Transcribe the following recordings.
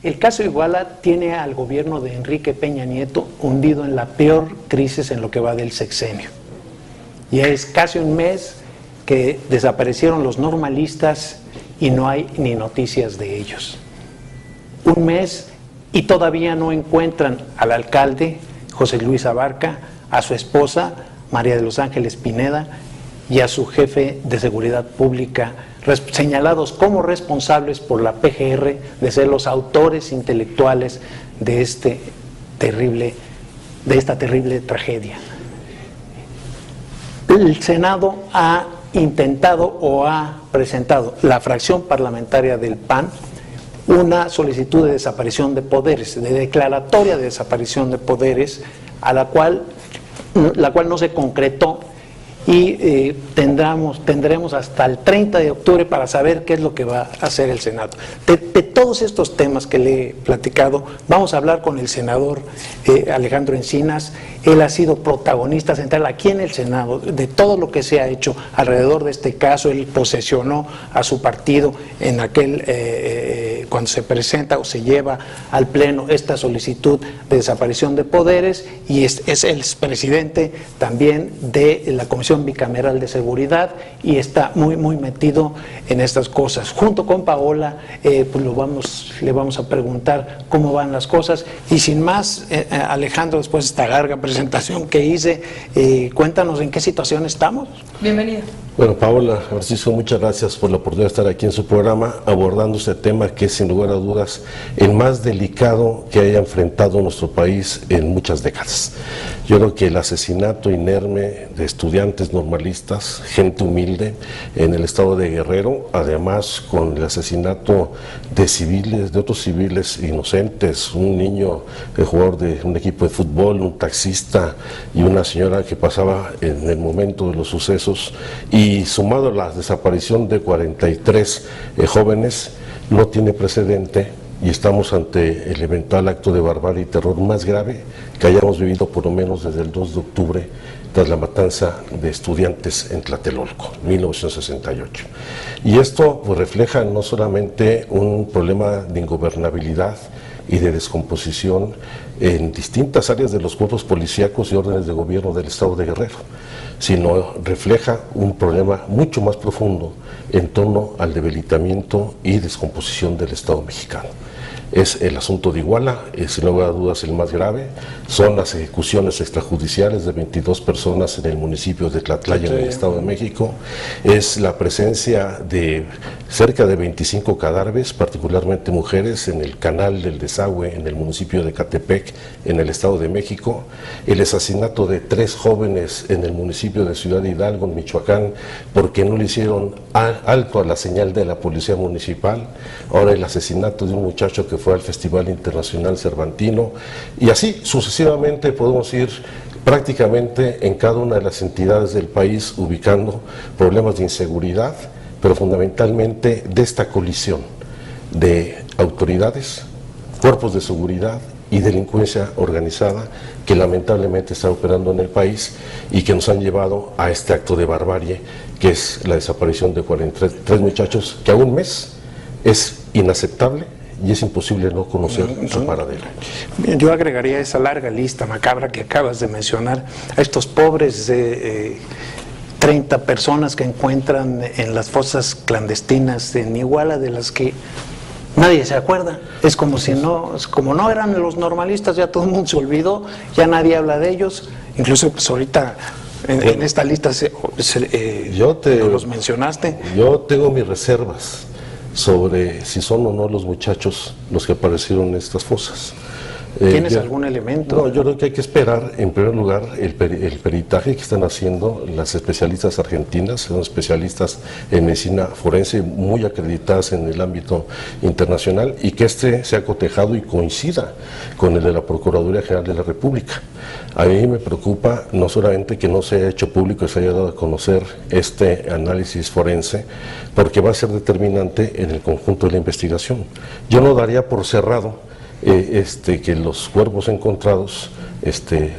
el caso Iguala tiene al gobierno de Enrique Peña Nieto hundido en la peor crisis en lo que va del sexenio. Ya es casi un mes que desaparecieron los normalistas y no hay ni noticias de ellos. Un mes y todavía no encuentran al alcalde José Luis Abarca, a su esposa María de los Ángeles Pineda y a su jefe de seguridad pública, señalados como responsables por la PGR de ser los autores intelectuales de esta terrible tragedia. El Senado ha intentado o ha presentado, la fracción parlamentaria del PAN, una solicitud de desaparición de poderes, de declaratoria de desaparición de poderes, a la cual no se concretó, y tendremos hasta el 30 de octubre para saber qué es lo que va a hacer el Senado. De todos estos temas que le he platicado, vamos a hablar con el senador Alejandro Encinas. Él ha sido protagonista central aquí en el Senado de todo lo que se ha hecho alrededor de este caso. Él posesionó a su partido en cuando se presenta o se lleva al Pleno esta solicitud de desaparición de poderes, y es el presidente también de la Comisión Bicameral de Seguridad y está muy metido en estas cosas. Junto con Paola, pues le vamos a preguntar cómo van las cosas, y sin más, Alejandro, después de esta larga presentación que hice, cuéntanos en qué situación estamos. Bienvenida. Bueno, Paola, Francisco, muchas gracias por la oportunidad de estar aquí en su programa abordando este tema que es, sin lugar a dudas, el más delicado que haya enfrentado nuestro país en muchas décadas. Yo creo que el asesinato inerme de estudiantes normalistas, gente humilde, en el estado de Guerrero, además con el asesinato de civiles, de otros civiles inocentes, un niño, el jugador de un equipo de fútbol, un taxista y una señora que pasaba en el momento de los sucesos, y sumado a la desaparición de 43 jóvenes, no tiene precedente, y estamos ante el eventual acto de barbarie y terror más grave que hayamos vivido por lo menos desde el 2 de octubre, tras la matanza de estudiantes en Tlatelolco, 1968. Y esto pues refleja no solamente un problema de ingobernabilidad y de descomposición en distintas áreas de los cuerpos policíacos y órdenes de gobierno del estado de Guerrero, sino refleja un problema mucho más profundo en torno al debilitamiento y descomposición del Estado mexicano. Es el asunto de Iguala, sin lugar a dudas el más grave, son las ejecuciones extrajudiciales de 22 personas en el municipio de Tlatlaya, en el Estado de México, es la presencia de cerca de 25 cadáveres, particularmente mujeres, en el canal del desagüe en el municipio de Catepec, en el Estado de México, el asesinato de 3 jóvenes en el municipio de Ciudad Hidalgo, en Michoacán, porque no le hicieron alto a la señal de la policía municipal, ahora el asesinato de un muchacho que fue al Festival Internacional Cervantino, y así sucesivamente podemos ir prácticamente en cada una de las entidades del país ubicando problemas de inseguridad, pero fundamentalmente de esta colisión de autoridades, cuerpos de seguridad y delincuencia organizada que lamentablemente está operando en el país y que nos han llevado a este acto de barbarie que es la desaparición de 43 muchachos, que a un mes es inaceptable y es imposible no conocer su paradero. Yo agregaría esa larga lista macabra que acabas de mencionar, a estos pobres 30 personas que encuentran en las fosas clandestinas en Iguala, de las que nadie se acuerda. Es como si como no eran los normalistas, ya todo el mundo se olvidó, ya nadie habla de ellos. Incluso pues ahorita en esta lista no los mencionaste. Yo tengo mis reservas sobre si son o no los muchachos los que aparecieron en estas fosas. ¿Tienes algún elemento? No, yo creo que hay que esperar, en primer lugar, el peritaje que están haciendo las especialistas argentinas, son especialistas en medicina forense muy acreditadas en el ámbito internacional, y que sea cotejado y coincida con el de la Procuraduría General de la República. A mí me preocupa no solamente que no se haya hecho público y se haya dado a conocer este análisis forense, porque va a ser determinante en el conjunto de la investigación. Yo no daría por cerrado que los cuerpos encontrados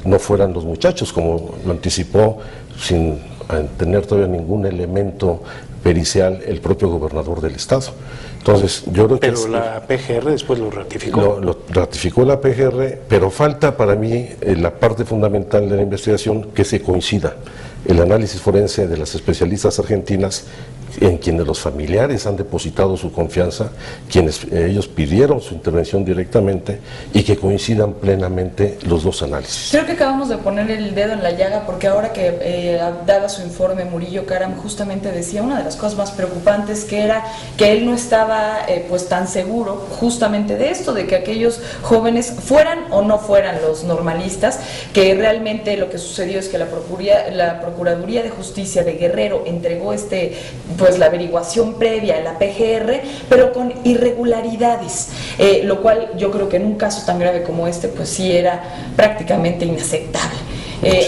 no fueran los muchachos, como lo anticipó sin tener todavía ningún elemento pericial el propio gobernador del estado. Entonces, yo creo que... Pero la PGR después lo ratificó. Lo ratificó la PGR, pero falta para mí la parte fundamental de la investigación, que se coincida el análisis forense de las especialistas argentinas, en quienes los familiares han depositado su confianza, quienes ellos pidieron su intervención directamente, y que coincidan plenamente los dos análisis. Creo que acabamos de poner el dedo en la llaga, porque ahora que daba su informe Murillo Karam, justamente decía una de las cosas más preocupantes, que era que él no estaba pues tan seguro justamente de esto, de que aquellos jóvenes fueran o no fueran los normalistas, que realmente lo que sucedió es que la Procuraduría de Justicia de Guerrero entregó pues la averiguación previa a la PGR, pero con irregularidades, lo cual yo creo que en un caso tan grave como este, pues sí era prácticamente inaceptable.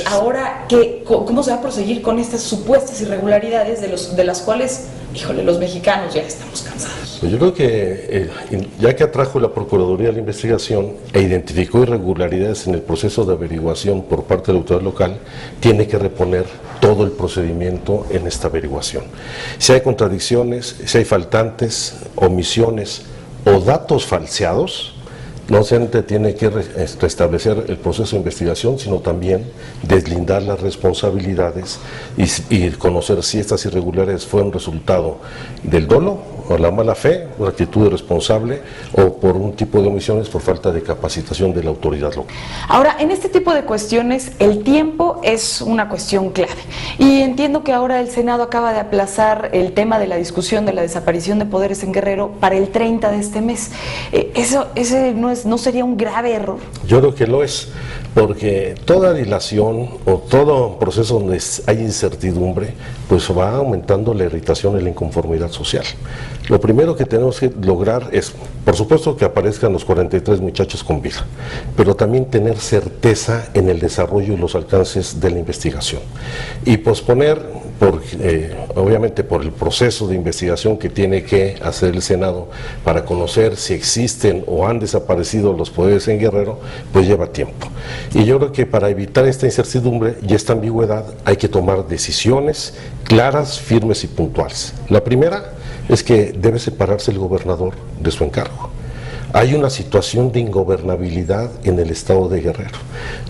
Ahora, ¿cómo se va a proseguir con estas supuestas irregularidades de las cuales, híjole, los mexicanos ya estamos cansados? Yo creo que ya que atrajo la Procuraduría a la investigación e identificó irregularidades en el proceso de averiguación por parte de la autoridad local, tiene que reponer todo el procedimiento en esta averiguación. Si hay contradicciones, si hay faltantes, omisiones o datos falseados, no solamente tiene que restablecer el proceso de investigación, sino también deslindar las responsabilidades y conocer si estas irregularidades fueron resultado del dolo o la mala fe, una actitud irresponsable, o por un tipo de omisiones por falta de capacitación de la autoridad local. Ahora, en este tipo de cuestiones, el tiempo es una cuestión clave. Y entiendo que ahora el Senado acaba de aplazar el tema de la discusión de la desaparición de poderes en Guerrero para el 30 de este mes. ¿Ese no sería un grave error? Yo creo que lo es, porque toda dilación o todo proceso donde hay incertidumbre, pues va aumentando la irritación y la inconformidad social. Lo primero que tenemos que lograr es, por supuesto, que aparezcan los 43 muchachos con vida, pero también tener certeza en el desarrollo y los alcances de la investigación. Y posponer, obviamente por el proceso de investigación que tiene que hacer el Senado para conocer si existen o han desaparecido los poderes en Guerrero, pues lleva tiempo. Y yo creo que para evitar esta incertidumbre y esta ambigüedad hay que tomar decisiones claras, firmes y puntuales. La primera es que debe separarse el gobernador de su encargo. Hay una situación de ingobernabilidad en el estado de Guerrero.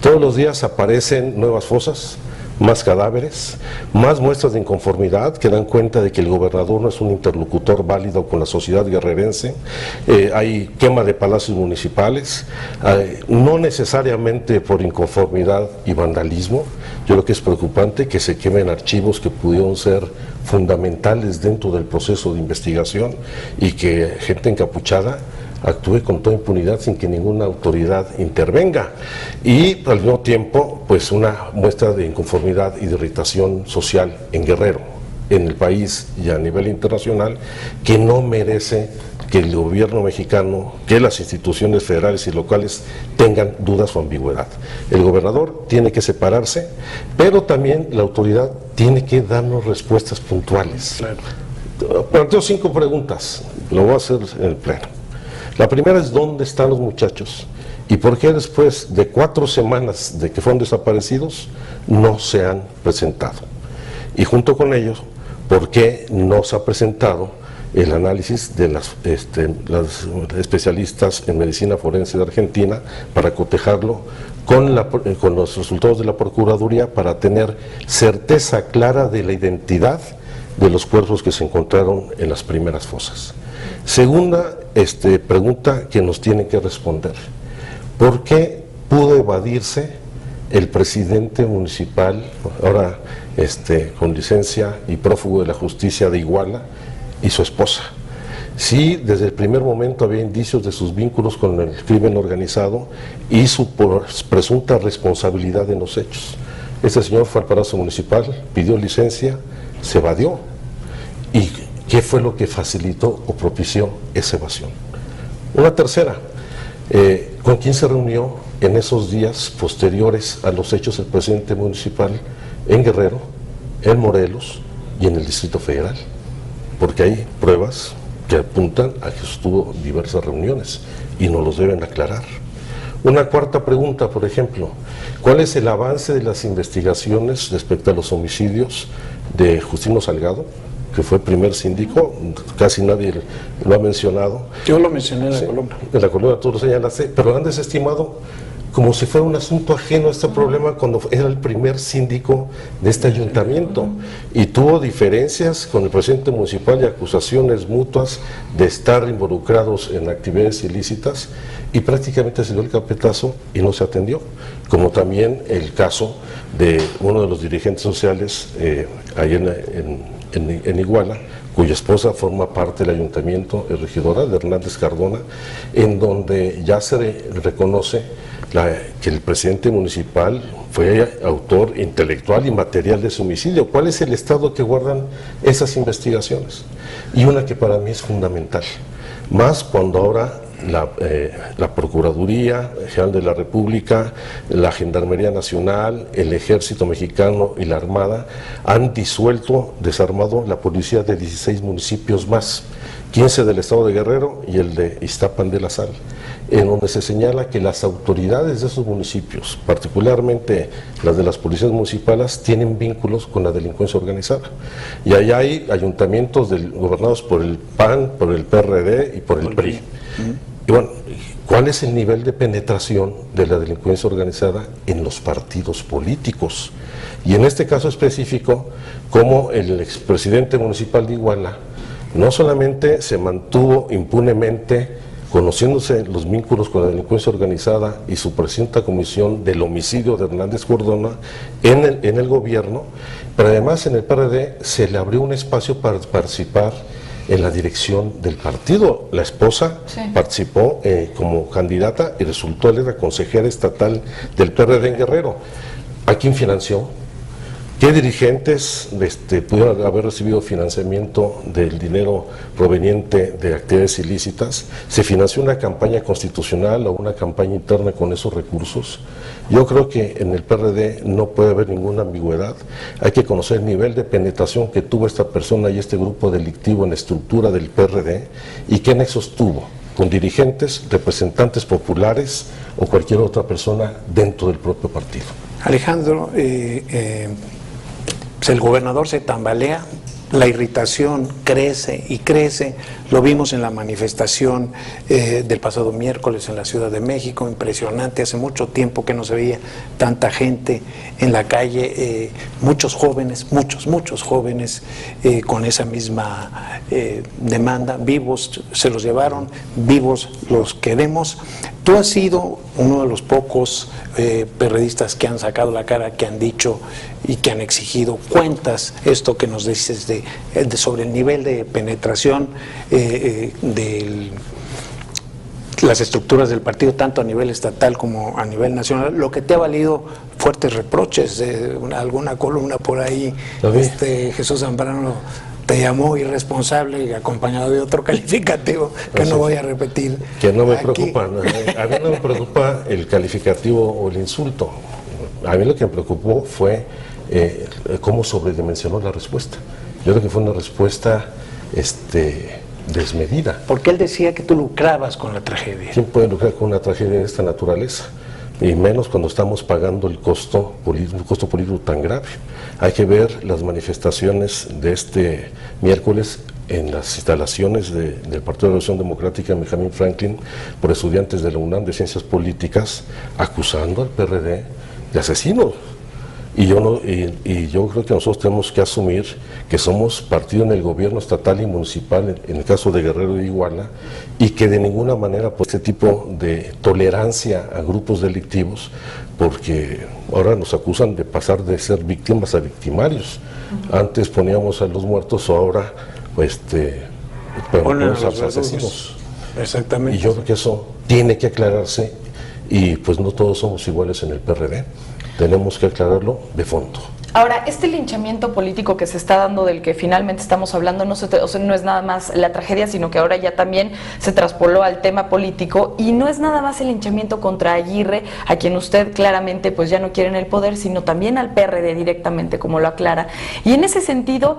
Todos los días aparecen nuevas fosas, más cadáveres, más muestras de inconformidad que dan cuenta de que el gobernador no es un interlocutor válido con la sociedad guerrerense. Hay quema de palacios municipales, no necesariamente por inconformidad y vandalismo. Yo creo que es preocupante que se quemen archivos que pudieron ser fundamentales dentro del proceso de investigación y que gente encapuchada actúe con toda impunidad sin que ninguna autoridad intervenga, y al mismo tiempo pues una muestra de inconformidad y de irritación social en Guerrero, en el país y a nivel internacional, que no merece que el gobierno mexicano, que las instituciones federales y locales tengan dudas o ambigüedad. El gobernador tiene que separarse, pero también la autoridad tiene que darnos respuestas puntuales. Claro. Planteo 5 preguntas, lo voy a hacer en el pleno. La primera es: ¿dónde están los muchachos? ¿Y por qué después de 4 semanas de que fueron desaparecidos no se han presentado? Y junto con ellos, ¿por qué no se ha presentado el análisis de las especialistas en medicina forense de Argentina para cotejarlo con los resultados de la Procuraduría, para tener certeza clara de la identidad de los cuerpos que se encontraron en las primeras fosas? Segunda pregunta que nos tienen que responder: ¿por qué pudo evadirse el presidente municipal, ahora con licencia y prófugo de la justicia de Iguala, y su esposa? Sí, desde el primer momento había indicios de sus vínculos con el crimen organizado y su presunta responsabilidad en los hechos. Este señor fue al Palacio Municipal, pidió licencia, se evadió. ¿Y qué fue lo que facilitó o propició esa evasión? Una tercera: ¿con quién se reunió en esos días posteriores a los hechos el presidente municipal en Guerrero, en Morelos y en el Distrito Federal? Porque hay pruebas que apuntan a que estuvo diversas reuniones y nos los deben aclarar. Una cuarta pregunta, por ejemplo: ¿cuál es el avance de las investigaciones respecto a los homicidios de Justino Salgado que fue primer síndico, casi nadie lo ha mencionado. Yo lo mencioné en la Sí, columna. en la columna tú lo señalaste, pero lo han desestimado como si fuera un asunto ajeno a este problema cuando era el primer síndico de este ayuntamiento y tuvo diferencias con el presidente municipal y acusaciones mutuas de estar involucrados en actividades ilícitas y prácticamente se dio el carpetazo y no se atendió, como también el caso de uno de los dirigentes sociales ahí en Iguala, cuya esposa forma parte del ayuntamiento, es regidora de Hernández Cardona, en donde ya se reconoce que el presidente municipal fue autor intelectual y material de su homicidio. ¿Cuál es el estado que guardan esas investigaciones? Y una que para mí es fundamental, más cuando ahora la Procuraduría General de la República, la Gendarmería Nacional, el Ejército Mexicano y la Armada han desarmado la policía de 16 municipios más, 15 del estado de Guerrero y el de Iztapan de la Sal, en donde se señala que las autoridades de esos municipios, particularmente las de las policías municipales, tienen vínculos con la delincuencia organizada. Y allá hay ayuntamientos gobernados por el PAN, por el PRD y por el PRI. Y bueno, ¿cuál es el nivel de penetración de la delincuencia organizada en los partidos políticos? Y en este caso específico, como el expresidente municipal de Iguala no solamente se mantuvo impunemente, conociéndose los vínculos con la delincuencia organizada y su presunta comisión del homicidio de Hernández Cardona en el gobierno, pero además en el PRD se le abrió un espacio para participar en la dirección del partido. La esposa participó como candidata y resultó electa consejera estatal del PRD en Guerrero. ¿A quién financió? ¿Qué dirigentes pudieron haber recibido financiamiento del dinero proveniente de actividades ilícitas? ¿Se financió una campaña constitucional o una campaña interna con esos recursos? Yo creo que en el PRD no puede haber ninguna ambigüedad. Hay que conocer el nivel de penetración que tuvo esta persona y este grupo delictivo en la estructura del PRD y qué nexos tuvo con dirigentes, representantes populares o cualquier otra persona dentro del propio partido. Alejandro, pues el gobernador se tambalea, la irritación crece y crece, lo vimos en la manifestación del pasado miércoles en la Ciudad de México, impresionante, hace mucho tiempo que no se veía tanta gente en la calle, muchos jóvenes con esa misma demanda, vivos se los llevaron, vivos los queremos. Tú has sido uno de los pocos perredistas que han sacado la cara, que han dicho y que han exigido cuentas, esto que nos dices sobre el nivel de penetración de las estructuras del partido, tanto a nivel estatal como a nivel nacional, lo que te ha valido fuertes reproches, alguna columna por ahí, Jesús Zambrano te llamó irresponsable acompañado de otro calificativo que no voy a repetir. Que no me aquí. preocupa, a mí no me preocupa el calificativo o el insulto. A mí lo que me preocupó fue cómo sobredimensionó la respuesta. Yo creo que fue una respuesta desmedida. Porque él decía que tú lucrabas con la tragedia. ¿Quién puede lucrar con una tragedia de esta naturaleza? Y menos cuando estamos pagando un costo político tan grave. Hay que ver las manifestaciones de este miércoles en las instalaciones del Partido de Revolución Democrática Benjamin Franklin por estudiantes de la UNAM de Ciencias Políticas acusando al PRD de asesinos. Y yo creo que nosotros tenemos que asumir que somos partido en el gobierno estatal y municipal, en el caso de Guerrero y Iguala, y que de ninguna manera por este tipo de tolerancia a grupos delictivos, porque ahora nos acusan de pasar de ser víctimas a victimarios. Antes poníamos a los muertos, ahora ponemos a los asesinos. Exactamente. Y yo creo que eso tiene que aclararse, y pues no todos somos iguales en el PRD. Tenemos que aclararlo de fondo. Ahora, este linchamiento político que se está dando, del que finalmente estamos hablando, no es nada más la tragedia, sino que ahora ya también se traspoló al tema político, y no es nada más el linchamiento contra Aguirre, a quien usted claramente pues ya no quiere en el poder, sino también al PRD directamente, como lo aclara. Y en ese sentido,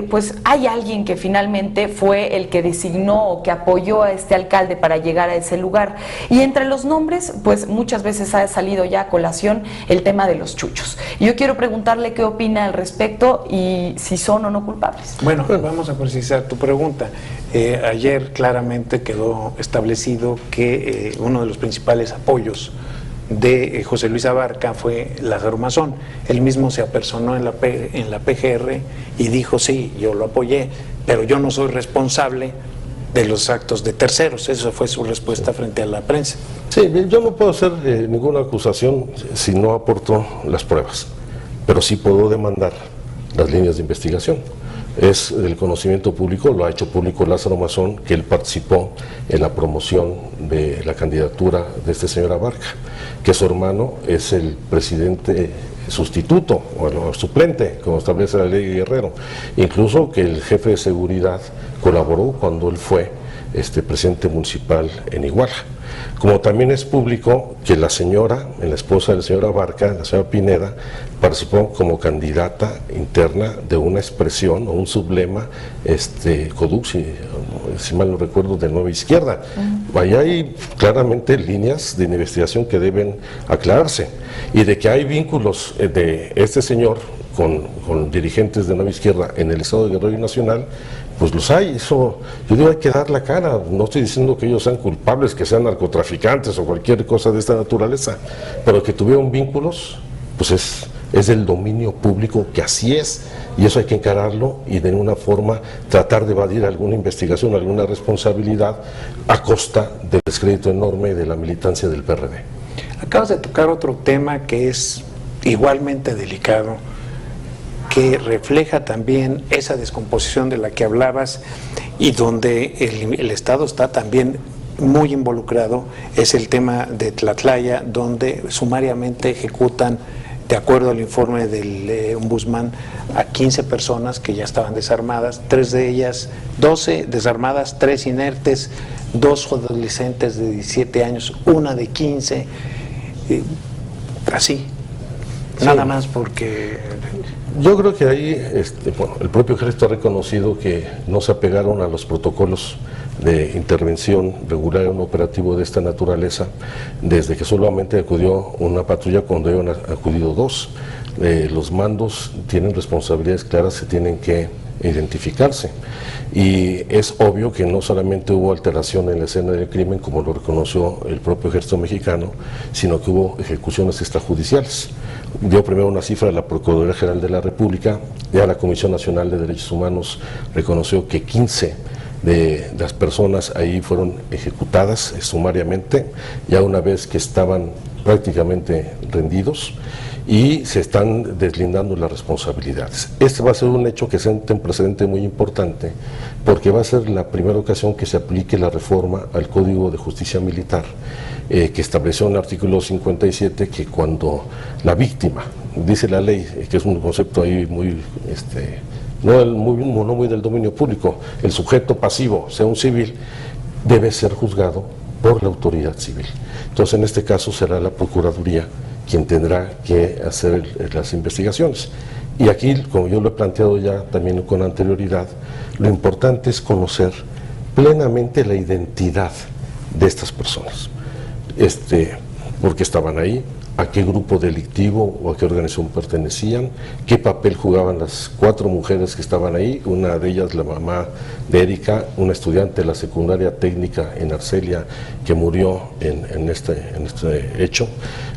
pues hay alguien que finalmente fue el que designó o que apoyó a este alcalde para llegar a ese lugar. Y entre los nombres, pues muchas veces ha salido ya a colación el tema de los chuchos. Y yo quiero preguntarle preguntarle qué opina al respecto y si son o no culpables. Bueno, vamos a precisar tu pregunta. Ayer claramente quedó establecido que uno de los principales apoyos de José Luis Abarca fue Lázaro Mazón. Él mismo se apersonó en la PGR y dijo, sí, yo lo apoyé, pero yo no soy responsable de los actos de terceros. Esa fue su respuesta frente a la prensa. Sí, yo no puedo hacer ninguna acusación si no aporto las pruebas, pero sí puedo demandar las líneas de investigación. Es del conocimiento público, lo ha hecho público Lázaro Mazón, que él participó en la promoción de la candidatura de este señor Abarca, que su hermano es el presidente sustituto o suplente, como establece la ley Guerrero. Incluso que el jefe de seguridad colaboró cuando él fue presidente municipal en Iguala. Como también es público que la señora, la esposa del señor Abarca, la señora Pineda, participó como candidata interna de una expresión o un sublema CODUC, si mal no recuerdo, de Nueva Izquierda. Ahí hay claramente líneas de investigación que deben aclararse, y de que hay vínculos de este señor con dirigentes de Nueva Izquierda en el estado de Guerrero Nacional, pues los hay. Eso, yo digo, hay que dar la cara. No estoy diciendo que ellos sean culpables, que sean narcotraficantes o cualquier cosa de esta naturaleza, pero que tuvieron vínculos, pues es del dominio público, que así es, y eso hay que encararlo y de una forma tratar de evadir alguna investigación, alguna responsabilidad a costa del descrédito enorme de la militancia del PRD. Acabas de tocar otro tema que es igualmente delicado, que refleja también esa descomposición de la que hablabas y donde el Estado está también muy involucrado. Es el tema de Tlatlaya, donde sumariamente ejecutan, de acuerdo al informe del ombudsman, a 15 personas que ya estaban desarmadas, 3 de ellas, 12 desarmadas, 3 inertes, 2 adolescentes de 17 años, una de 15, así, sí. Nada más porque... Yo creo que ahí el propio ejército ha reconocido que no se apegaron a los protocolos de intervención regular en un operativo de esta naturaleza, desde que solamente acudió una patrulla cuando habían acudido 2. Los mandos tienen responsabilidades claras, se tienen que identificarse, y es obvio que no solamente hubo alteración en la escena del crimen, como lo reconoció el propio ejército mexicano, sino que hubo ejecuciones extrajudiciales. Dio primero una cifra de la Procuraduría General de la República, ya la Comisión Nacional de Derechos Humanos reconoció que 15 de las personas ahí fueron ejecutadas sumariamente, ya una vez que estaban prácticamente rendidos, y se están deslindando las responsabilidades. Este va a ser un hecho que sienta un precedente muy importante, porque va a ser la primera ocasión que se aplique la reforma al Código de Justicia Militar, que estableció en el artículo 57 que cuando la víctima, dice la ley, que es un concepto ahí muy, no muy del dominio público, el sujeto pasivo, sea un civil, debe ser juzgado por la autoridad civil. Entonces, en este caso será la Procuraduría quien tendrá que hacer las investigaciones. Y aquí, como yo lo he planteado ya también con anterioridad, lo importante es conocer plenamente la identidad de estas personas, por qué estaban ahí, a qué grupo delictivo o a qué organización pertenecían, qué papel jugaban las 4 mujeres que estaban ahí, una de ellas la mamá de Erika, una estudiante de la secundaria técnica en Arcelia que murió en este hecho,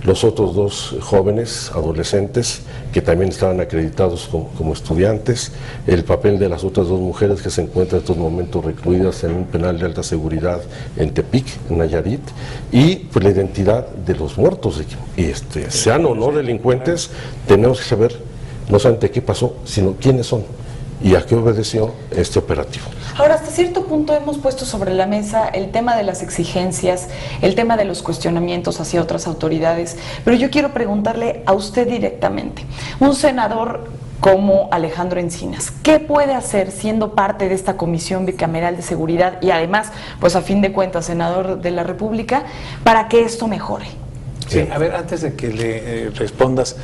los otros 2 jóvenes adolescentes que también estaban acreditados como estudiantes, el papel de las otras 2 mujeres que se encuentran en estos momentos recluidas en un penal de alta seguridad en Tepic, en Nayarit, y pues la identidad de los muertos, y sean o no delincuentes, tenemos que saber no solamente qué pasó, sino quiénes son y a qué obedeció este operativo. Ahora, hasta cierto punto hemos puesto sobre la mesa el tema de las exigencias, el tema de los cuestionamientos hacia otras autoridades, pero yo quiero preguntarle a usted directamente, un senador como Alejandro Encinas, ¿qué puede hacer siendo parte de esta Comisión Bicameral de Seguridad y además, pues a fin de cuentas, senador de la República, para que esto mejore? Sí, a ver, antes de que le respondas,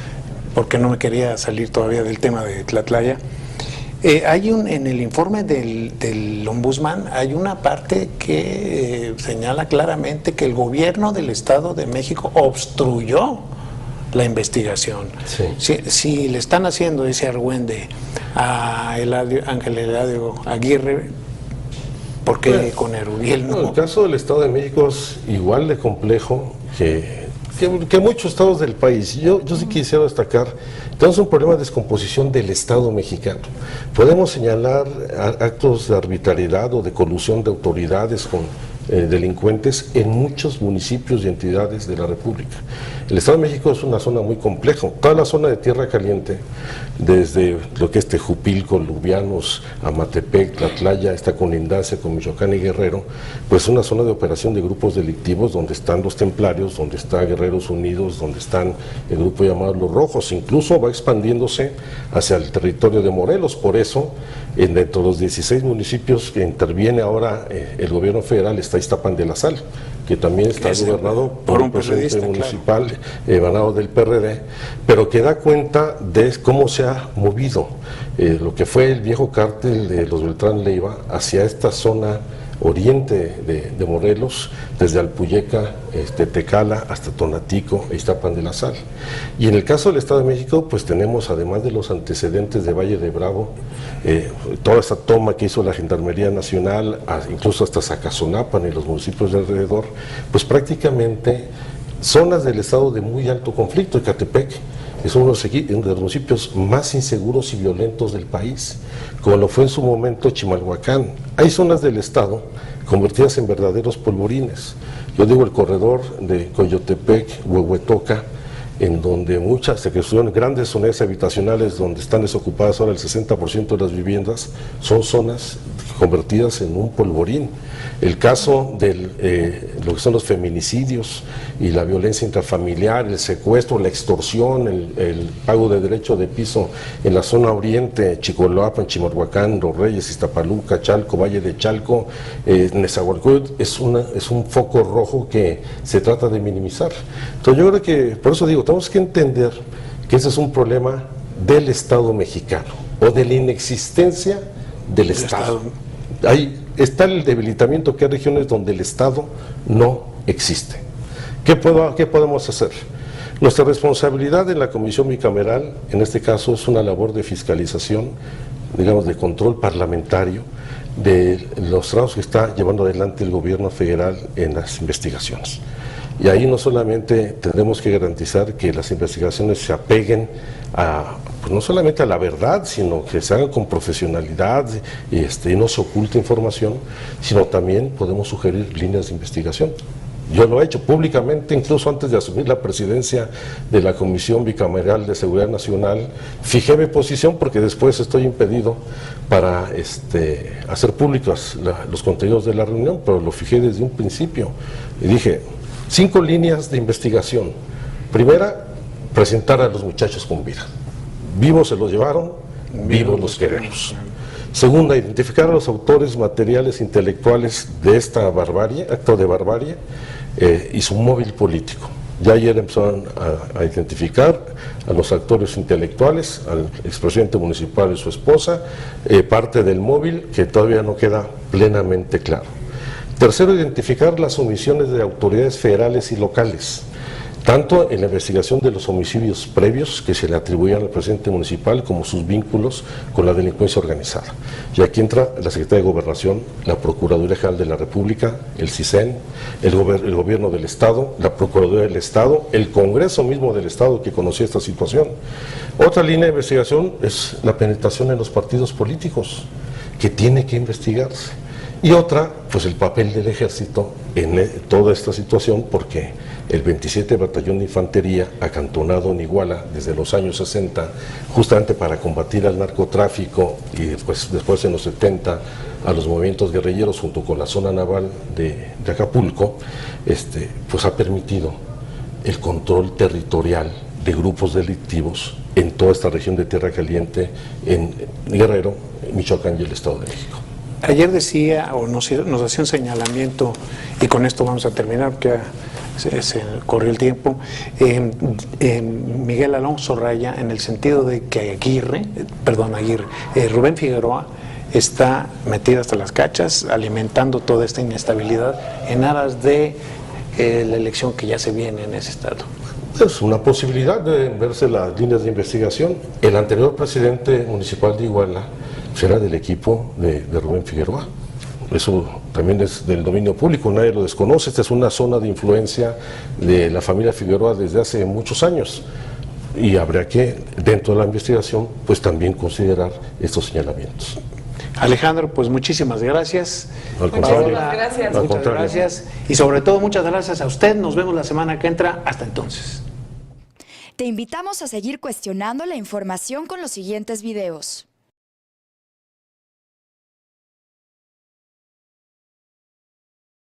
porque no me quería salir todavía del tema de Tlatlaya, en el informe del ombudsman hay una parte que señala claramente que el gobierno del Estado de México obstruyó la investigación. Sí. Si le están haciendo ese argüende a Ángel Eladio Aguirre, ¿por qué con Erubiel no? El caso del Estado de México es igual de complejo que muchos estados del país. Yo sí quisiera destacar, tenemos un problema de descomposición del Estado mexicano. Podemos señalar actos de arbitrariedad o de colusión de autoridades con delincuentes en muchos municipios y entidades de la República. El Estado de México es una zona muy compleja. Toda la zona de Tierra Caliente, desde lo que es Tejupilco, Lubianos, Amatepec, Tlatlaya, esta colindancia con Michoacán y Guerrero, pues es una zona de operación de grupos delictivos donde están los templarios, donde está Guerreros Unidos, donde están el grupo llamado Los Rojos. Incluso va expandiéndose hacia el territorio de Morelos. Por eso, dentro de los 16 municipios que interviene ahora el gobierno federal está Iztapan de la Sal, que también está gobernado por un presidente municipal emanado del PRD, pero que da cuenta de cómo se ha movido lo que fue el viejo cártel de los Beltrán Leiva hacia esta zona oriente de Morelos, desde Alpuyeca, Tecala hasta Tonatico e Iztapan de la Sal. Y en el caso del Estado de México, pues tenemos, además de los antecedentes de Valle de Bravo, toda esta toma que hizo la Gendarmería Nacional, incluso hasta Zacazonapan y los municipios de alrededor, pues prácticamente zonas del estado de muy alto conflicto. Ecatepec es uno de los municipios más inseguros y violentos del país, como lo fue en su momento Chimalhuacán. Hay zonas del estado convertidas en verdaderos polvorines. Yo digo el corredor de Coyotepec, Huehuetoca, en donde se construyeron grandes unidades habitacionales donde están desocupadas ahora el 60% de las viviendas, son zonas convertidas en un polvorín. El caso de lo que son los feminicidios y la violencia intrafamiliar, el secuestro, la extorsión, el pago de derecho de piso en la zona oriente, Chicoloapan, Chimalhuacán, Los Reyes, Iztapaluca, Chalco, Valle de Chalco, Nezahualcóyotl, es un foco rojo que se trata de minimizar. Entonces yo creo que, por eso digo, tenemos que entender que ese es un problema del Estado mexicano o de la inexistencia del Estado. Ahí está el debilitamiento, que hay regiones donde el Estado no existe. ¿Qué podemos hacer? Nuestra responsabilidad en la Comisión Bicameral, en este caso, es una labor de fiscalización, digamos, de control parlamentario de los trabajos que está llevando adelante el gobierno federal en las investigaciones. Y ahí no solamente tendremos que garantizar que las investigaciones se apeguen pues no solamente a la verdad, sino que se hagan con profesionalidad y no se oculte información, sino también podemos sugerir líneas de investigación. Yo lo he hecho públicamente, incluso antes de asumir la presidencia de la Comisión Bicameral de Seguridad Nacional. Fijé mi posición porque después estoy impedido para hacer públicos los contenidos de la reunión, pero lo fijé desde un principio y dije: 5 líneas de investigación. Primera, presentar a los muchachos con vida. Vivos se los llevaron, vivos los queremos. Segunda, identificar a los autores materiales intelectuales de esta barbarie, acto de barbarie, y su móvil político. Ya ayer empezaron a identificar a los actores intelectuales, al expresidente municipal y su esposa, parte del móvil que todavía no queda plenamente claro. Tercero, identificar las omisiones de autoridades federales y locales, tanto en la investigación de los homicidios previos que se le atribuían al presidente municipal, como sus vínculos con la delincuencia organizada. Y aquí entra la Secretaría de Gobernación, la Procuraduría General de la República, el CISEN, el Gobierno del Estado, la Procuraduría del Estado, el Congreso mismo del Estado que conocía esta situación. Otra línea de investigación es la penetración en los partidos políticos, que tiene que investigarse. Y otra, pues el papel del Ejército en toda esta situación, porque el 27 Batallón de Infantería, acantonado en Iguala desde los años 60, justamente para combatir al narcotráfico y después en los 70 a los movimientos guerrilleros junto con la zona naval de Acapulco, pues ha permitido el control territorial de grupos delictivos en toda esta región de Tierra Caliente, en Guerrero, Michoacán y el Estado de México. Ayer decía, o nos hacía un señalamiento, y con esto vamos a terminar porque ya se corrió el tiempo, Miguel Alonso Raya, en el sentido de que Rubén Figueroa está metido hasta las cachas, alimentando toda esta inestabilidad en aras de la elección que ya se viene en ese estado. Es una posibilidad de verse las líneas de investigación. El anterior presidente municipal de Iguala era del equipo de Rubén Figueroa. Eso también es del dominio público, nadie lo desconoce. Esta es una zona de influencia de la familia Figueroa desde hace muchos años. Y habría que, dentro de la investigación, pues también considerar estos señalamientos. Alejandro, pues muchísimas gracias. Al contrario. Muchísimas gracias. Al Muchas contrario. gracias. Y sobre todo, muchas gracias a usted. Nos vemos la semana que entra. Hasta entonces. Te invitamos a seguir cuestionando la información con los siguientes videos.